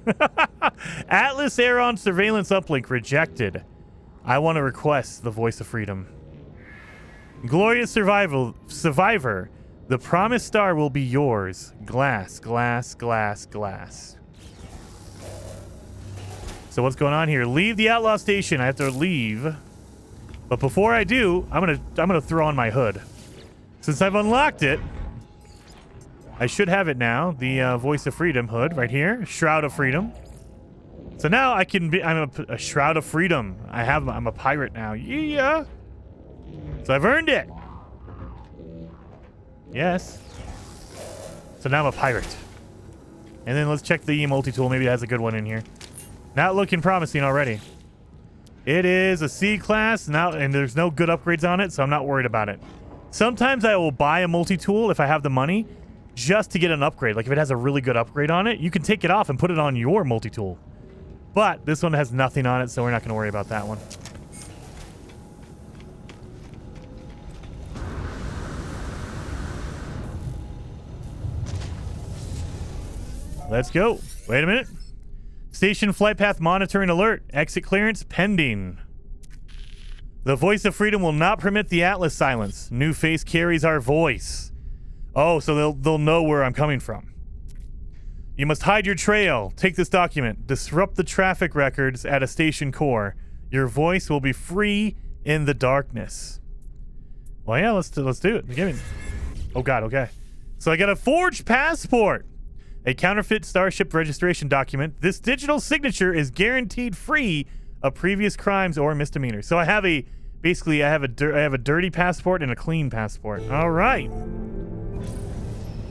Atlas Aeron surveillance uplink rejected. I want to request the voice of freedom. Glorious survivor. The promised star will be yours. Glass, glass, glass, glass. So what's going on here? Leave the Outlaw station. I have to leave. But before I do, I'm gonna throw on my hood. Since I've unlocked it, I should have it now. The Voice of Freedom hood right here. Shroud of Freedom. So now I can be, I'm a Shroud of Freedom. I'm a pirate now. Yeah. So I've earned it. Yes. So now I'm a pirate. And then let's check the multi-tool. Maybe it has a good one in here. Not looking promising already. It is a C class now, and there's no good upgrades on it, so I'm not worried about it. Sometimes I will buy a multi-tool if I have the money just to get an upgrade. Like if it has a really good upgrade on it, you can take it off and put it on your multi-tool. But this one has nothing on it, so we're not going to worry about that one. Let's go. Wait a minute. Station flight path monitoring alert. Exit clearance pending. The Voice of Freedom will not permit the Atlas silence. New face carries our voice. Oh, so they'll know where I'm coming from. You must hide your trail. Take this document. Disrupt the traffic records at a station core. Your voice will be free in the darkness. Well, yeah, let's do it. Give me. Oh God. Okay. So I got a forged passport. A counterfeit Starship registration document. This digital signature is guaranteed free of previous crimes or misdemeanors. So I have a dirty passport and a clean passport. All right.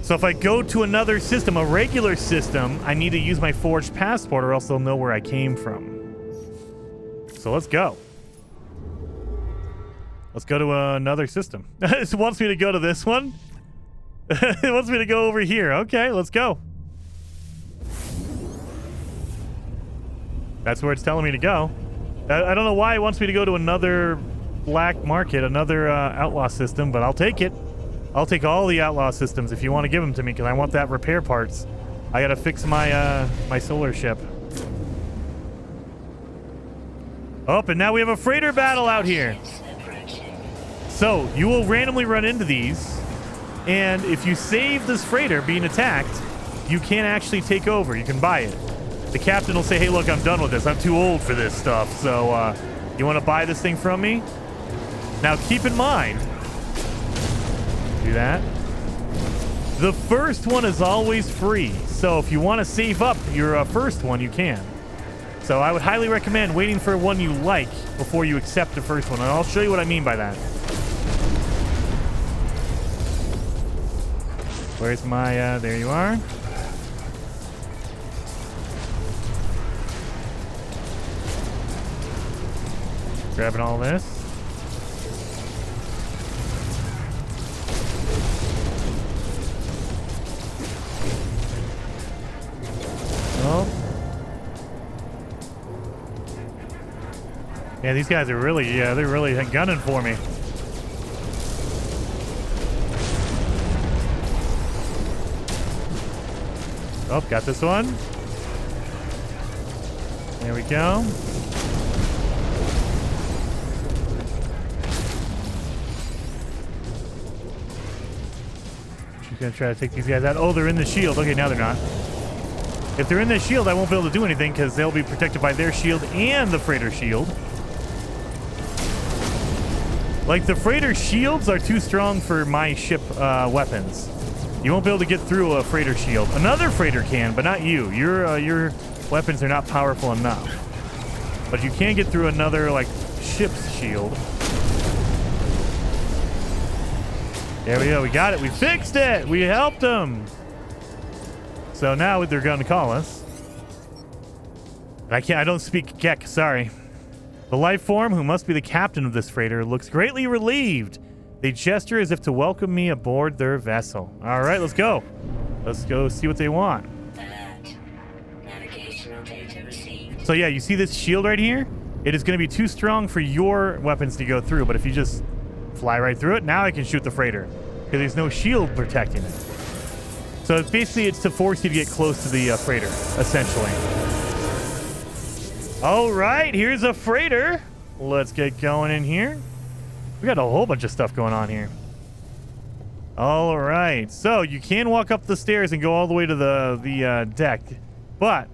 So if I go to another system, a regular system, I need to use my forged passport or else they'll know where I came from. So let's go. Let's go to another system. It wants me to go to this one. It wants me to go over here. Okay, let's go. That's where it's telling me to go. I don't know why it wants me to go to another black market, another outlaw system, but I'll take it. I'll take all the outlaw systems if you want to give them to me, because I want that repair parts. I gotta fix my my solar ship. Oh, and now we have a freighter battle out here. So you will randomly run into these, and if you save this freighter being attacked, you can actually take over. You can buy it. The captain will say, hey, look, I'm done with this. I'm too old for this stuff. So you want to buy this thing from me? Now, keep in mind, do that. The first one is always free. So if you want to save up your first one, you can. So I would highly recommend waiting for one you like before you accept the first one. And I'll show you what I mean by that. Where's my, there you are. Grabbing all this. Oh. Yeah, these guys are really, they're really gunning for me. Oh, got this one. There we go. She's gonna try to take these guys out. Oh, they're in the shield. Okay, now they're not. If they're in the shield, I won't be able to do anything because they'll be protected by their shield and the freighter shield. Like, the freighter shields are too strong for my ship weapons. You won't be able to get through a freighter shield. Another freighter can, but not you. Your weapons are not powerful enough. But you can get through another, like, ship's shield. There we go. We got it. We fixed it. We helped them. So now they're going to call us. I don't speak Gek. Sorry. The life form, who must be the captain of this freighter, looks greatly relieved. They gesture as if to welcome me aboard their vessel. All right, let's go. Let's go see what they want. Navigational data received. So yeah, you see this shield right here? It is going to be too strong for your weapons to go through, but if you just fly right through it, now I can shoot the freighter because there's no shield protecting it. So basically it's to force you to get close to the freighter, essentially. All right, here's a freighter. Let's get going in here. We got a whole bunch of stuff going on here. All right, so you can walk up the stairs and go all the way to the deck, but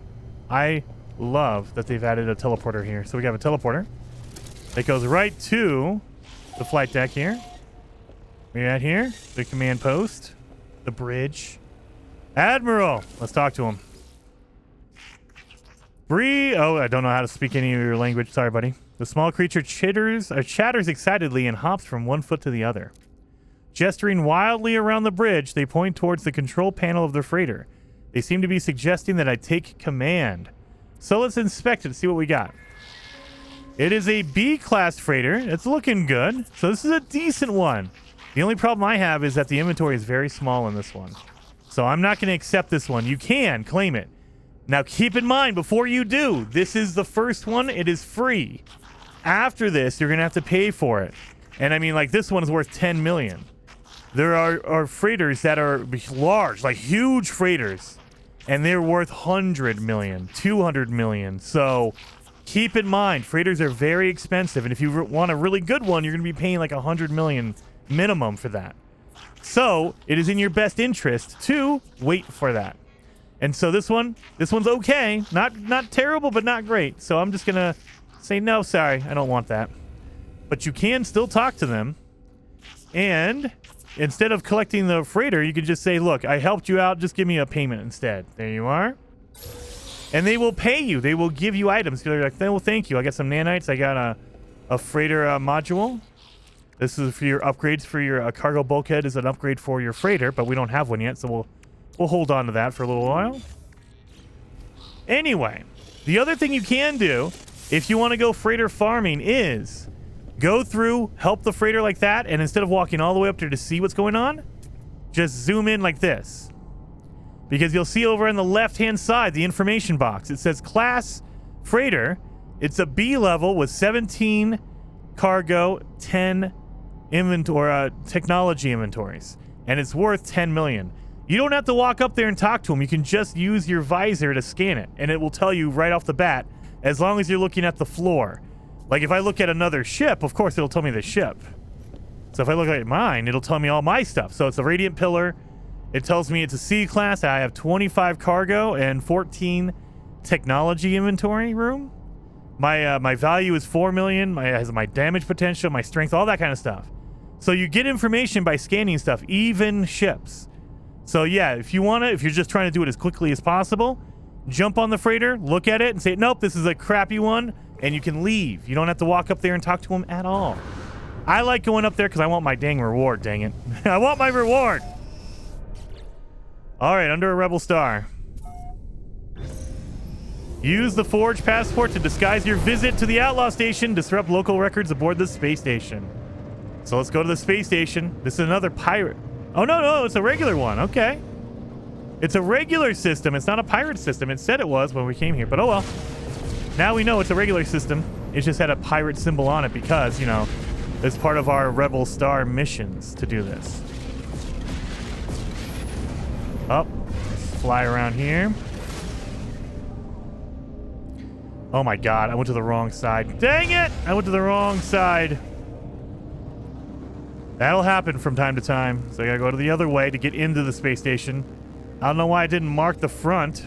I love that they've added a teleporter here. So we have a teleporter that goes right to the flight deck here. We're at here, the command post, the bridge. Admiral, let's talk to him. Oh, I don't know how to speak any of your language. Sorry, buddy. The small creature chatters excitedly and hops from one foot to the other. Gesturing wildly around the bridge, they point towards the control panel of the freighter. They seem to be suggesting that I take command. So let's inspect it to see what we got. It is a B-class freighter. It's looking good. So this is a decent one. The only problem I have is that the inventory is very small in this one. So I'm not going to accept this one. You can claim it. Now, keep in mind, before you do, this is the first one. It is free. After this, you're going to have to pay for it. And I mean, like, this one is worth 10 million. There are freighters that are large, like huge freighters, and they're worth 100 million, 200 million. So keep in mind, freighters are very expensive. And if you want a really good one, you're going to be paying like 100 million minimum for that. So it is in your best interest to wait for that. And so this one's okay. Not terrible, but not great. So I'm just going to say, no, sorry, I don't want that. But you can still talk to them. And instead of collecting the freighter, you could just say, look, I helped you out. Just give me a payment instead. There you are. And they will pay you. They will give you items. They're like, well, thank you. I got some nanites. I got a freighter module. This is for your upgrades for your cargo bulkhead is an upgrade for your freighter, but we don't have one yet, so we'll hold on to that for a little while. Anyway, the other thing you can do if you want to go freighter farming is go through, help the freighter like that, and instead of walking all the way up there to see what's going on, just zoom in like this. Because you'll see over on the left-hand side, the information box. It says class freighter. It's a B level with 17 cargo, 10 inventory, technology inventories. And it's worth 10 million. You don't have to walk up there and talk to them. You can just use your visor to scan it. And it will tell you right off the bat, as long as you're looking at the floor. Like if I look at another ship, of course it'll tell me the ship. So if I look at mine, it'll tell me all my stuff. So it's a Radiant Pillar. It tells me it's a C class. I have 25 cargo and 14 technology inventory room. My value is 4 million. Has my damage potential, my strength, all that kind of stuff. So you get information by scanning stuff, even ships. So yeah, if you're just trying to do it as quickly as possible, jump on the freighter, look at it, and say, nope, this is a crappy one, and you can leave. You don't have to walk up there and talk to them at all. I like going up there because I want my dang reward, dang it. I want my reward! Alright, under a Rebel Star. Use the Forge Passport to disguise your visit to the Outlaw Station, disrupt local records aboard the space station. So let's go to the space station. This is another pirate. Oh, no, it's a regular one. Okay. It's a regular system. It's not a pirate system. It said it was when we came here, but oh well. Now we know it's a regular system. It just had a pirate symbol on it because, you know, it's part of our Rebel Star missions to do this. Oh, let's fly around here. Oh my god, I went to the wrong side. Dang it! I went to the wrong side. That'll happen from time to time. So I gotta go to the other way to get into the space station. I don't know why I didn't mark the front.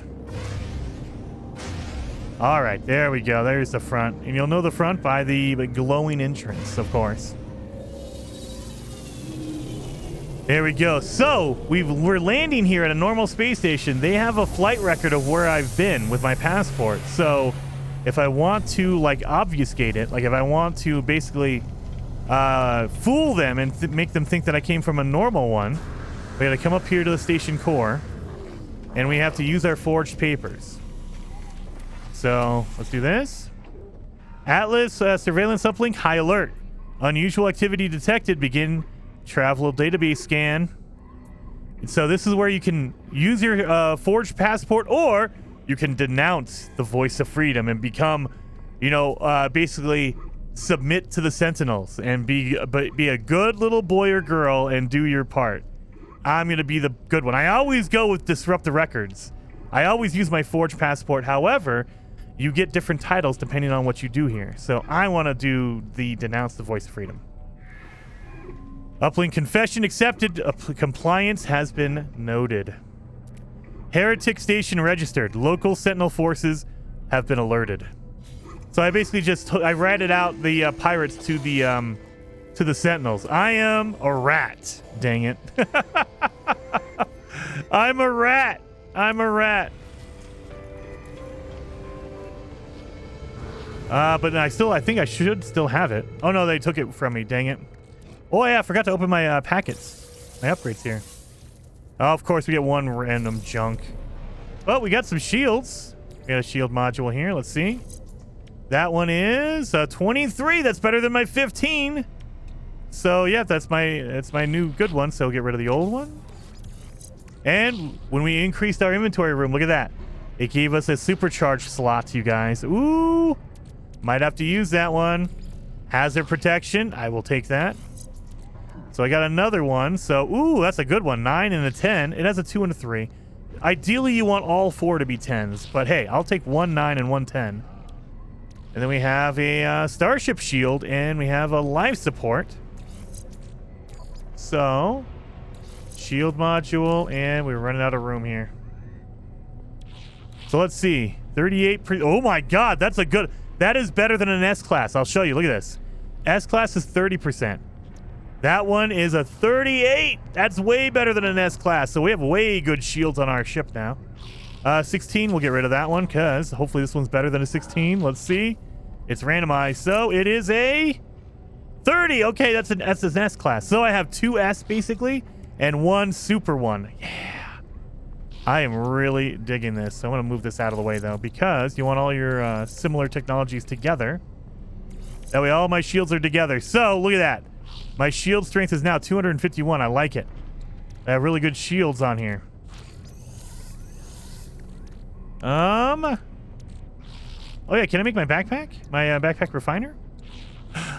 Alright, there we go. There's the front. And you'll know the front by the glowing entrance, of course. There we go. So we're landing here at a normal space station. They have a flight record of where I've been with my passport. So if I want to like obfuscate it, like if I want to basically fool them and make them think that I came from a normal one, we gotta come up here to the station core and we have to use our forged papers. So let's do this. Atlas surveillance uplink, high alert. Unusual activity detected. Begin travel database scan. And so this is where you can use your forged passport, or you can denounce the voice of freedom and become, you know, basically submit to the Sentinels and be a good little boy or girl and do your part. I'm gonna be the good one. I always go with disrupt the records. I always use my forged passport. However, you get different titles depending on what you do here. So I want to do the denounce the voice of freedom. Uplink confession accepted. Compliance has been noted. Heretic station registered. Local Sentinel forces have been alerted. So I basically just I ratted out the pirates to the Sentinels. I am a rat. Dang it. I'm a rat. I'm a rat. But I think I should still have it. Oh no, they took it from me. Dang it. Oh yeah, I forgot to open my packets. My upgrades here. Oh, of course we get one random junk. Well, we got some shields. We got a shield module here. Let's see. That one is 23. That's better than my 15. So yeah, that's my new good one. So get rid of the old one. And when we increased our inventory room, look at that. It gave us a supercharged slot, you guys. Ooh. Might have to use that one. Hazard protection. I will take that. So I got another one. So, ooh, that's a good one. 9 and a 10. It has a 2 and a 3. Ideally, you want all 4 to be 10s. But hey, I'll take 1 9 and 1 10. And then we have a starship shield. And we have a life support. So, shield module. And we're running out of room here. So let's see. 38. Oh my god, that's a good... That is better than an S-Class. I'll show you. Look at this. S-Class is 30%. That one is a 38. That's way better than an S-Class. So we have way good shields on our ship now. 16, we'll get rid of that one because hopefully this one's better than a 16. Let's see. It's randomized. So it is a 30. Okay, that's an S-Class. So I have 2 S basically and 1 super one. Yeah. I am really digging this. So I'm going to move this out of the way, though, because you want all your similar technologies together. That way all my shields are together. So look at that. My shield strength is now 251. I like it. I have really good shields on here. Oh, yeah. Can I make my backpack? My backpack refiner?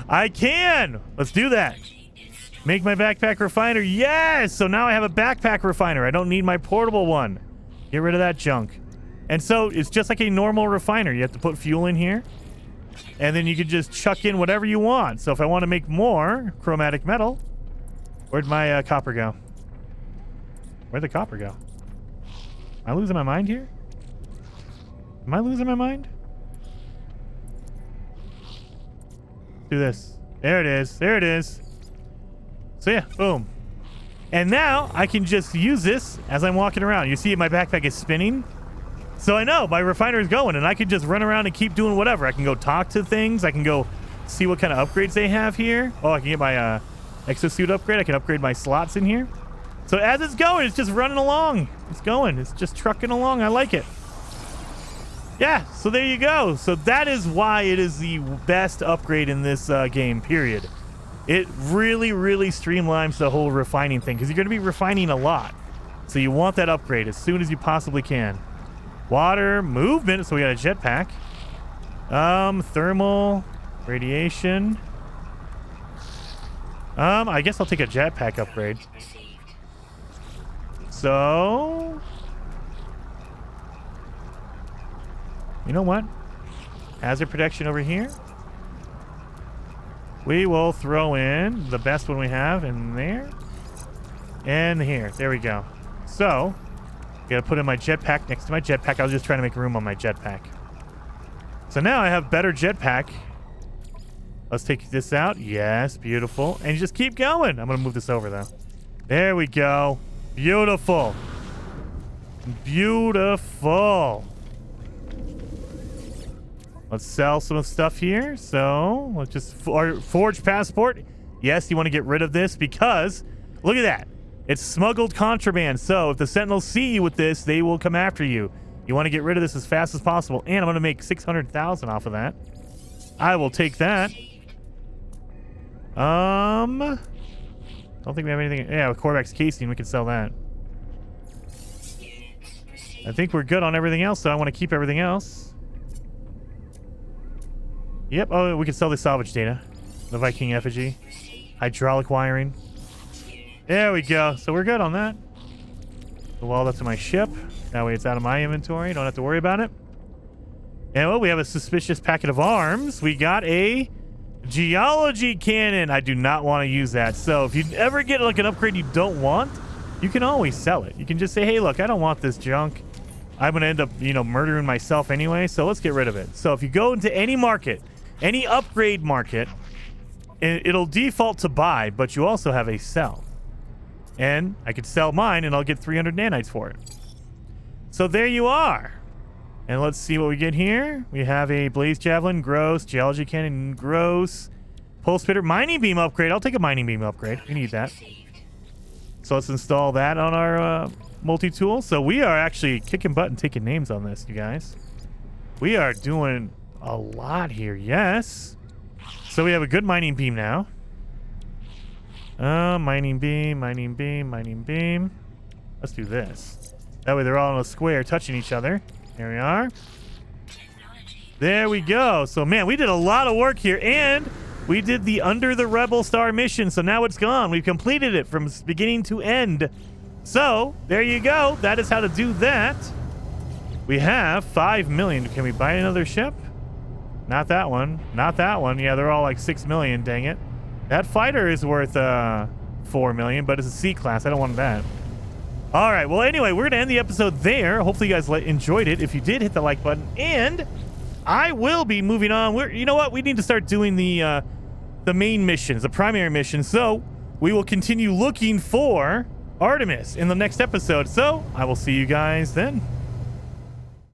I can. Let's do that. Make my backpack refiner. Yes! So now I have a backpack refiner. I don't need my portable one. Get rid of that junk. And so it's just like a normal refiner. You have to put fuel in here. And then you can just chuck in whatever you want. So if I want to make more chromatic metal... Where'd my copper go? Where'd the copper go? Am I losing my mind here? Am I losing my mind? Do this. There it is. There it is. So yeah, boom. And now I can just use this as I'm walking around. You see my backpack is spinning. So I know my refiner is going and I can just run around and keep doing whatever. I can go talk to things. I can go see what kind of upgrades they have here. Oh, I can get my exosuit upgrade. I can upgrade my slots in here. So as it's going, it's just running along. It's going. It's just trucking along. I like it. Yeah, so there you go. So that is why it is the best upgrade in this game, period. It really, really streamlines the whole refining thing because you're going to be refining a lot. So you want that upgrade as soon as you possibly can. Water, movement. So we got a jetpack. Thermal, radiation. I guess I'll take a jetpack upgrade. So... You know what? Hazard protection over here. We will throw in the best one we have in there. And here. There we go. So, gotta put in my jetpack next to my jetpack. I was just trying to make room on my jetpack. So now I have better jetpack. Let's take this out. Yes, beautiful. And just keep going. I'm gonna move this over though. There we go. Beautiful. Beautiful. Let's sell some stuff here. So let's just forge passport. Yes, you want to get rid of this because look at that. It's smuggled contraband. So if the Sentinels see you with this, they will come after you. You want to get rid of this as fast as possible. And I'm going to make 600,000 off of that. I will take that. Don't think we have anything. Yeah, with Corvax casing, we can sell that. I think we're good on everything else, so I want to keep everything else. Yep. Oh, we can sell the salvage data. The Viking effigy. Hydraulic wiring. There we go. So we're good on that. Weld that to my ship. That way it's out of my inventory. Don't have to worry about it. And well, we have a suspicious packet of arms. We got a geology cannon. I do not want to use that. So if you ever get like an upgrade you don't want, you can always sell it. You can just say, hey, look, I don't want this junk. I'm going to end up, murdering myself anyway. So let's get rid of it. So if you go into any market, any upgrade market, it'll default to buy, but you also have a sell. And I could sell mine and I'll get 300 nanites for it. So there you are. And let's see what we get here. We have a blaze javelin, gross, geology cannon, gross, pulse spitter, mining beam upgrade. I'll take a mining beam upgrade. We need that. So let's install that on our multi-tool. So we are actually kicking butt and taking names on this, you guys. We are doing a lot here. Yes. So we have a good mining beam now. Mining beam, mining beam, mining beam. Let's do this. That way they're all in a square touching each other. There we are. There we go. So, man, we did a lot of work here. And we did the Under the Rebel Star mission. So now it's gone. We've completed it from beginning to end. So, there you go. That is how to do that. We have 5 million. Can we buy another ship? Not that one. Not that one. Yeah, they're all like 6 million. Dang it. That fighter is worth 4 million, but it's a C class. I don't want that. All right. Well, anyway, we're going to end the episode there. Hopefully you guys enjoyed it. If you did, hit the like button. And I will be moving on. You know what? We need to start doing the main missions, the primary missions. So we will continue looking for Artemis in the next episode. So I will see you guys then.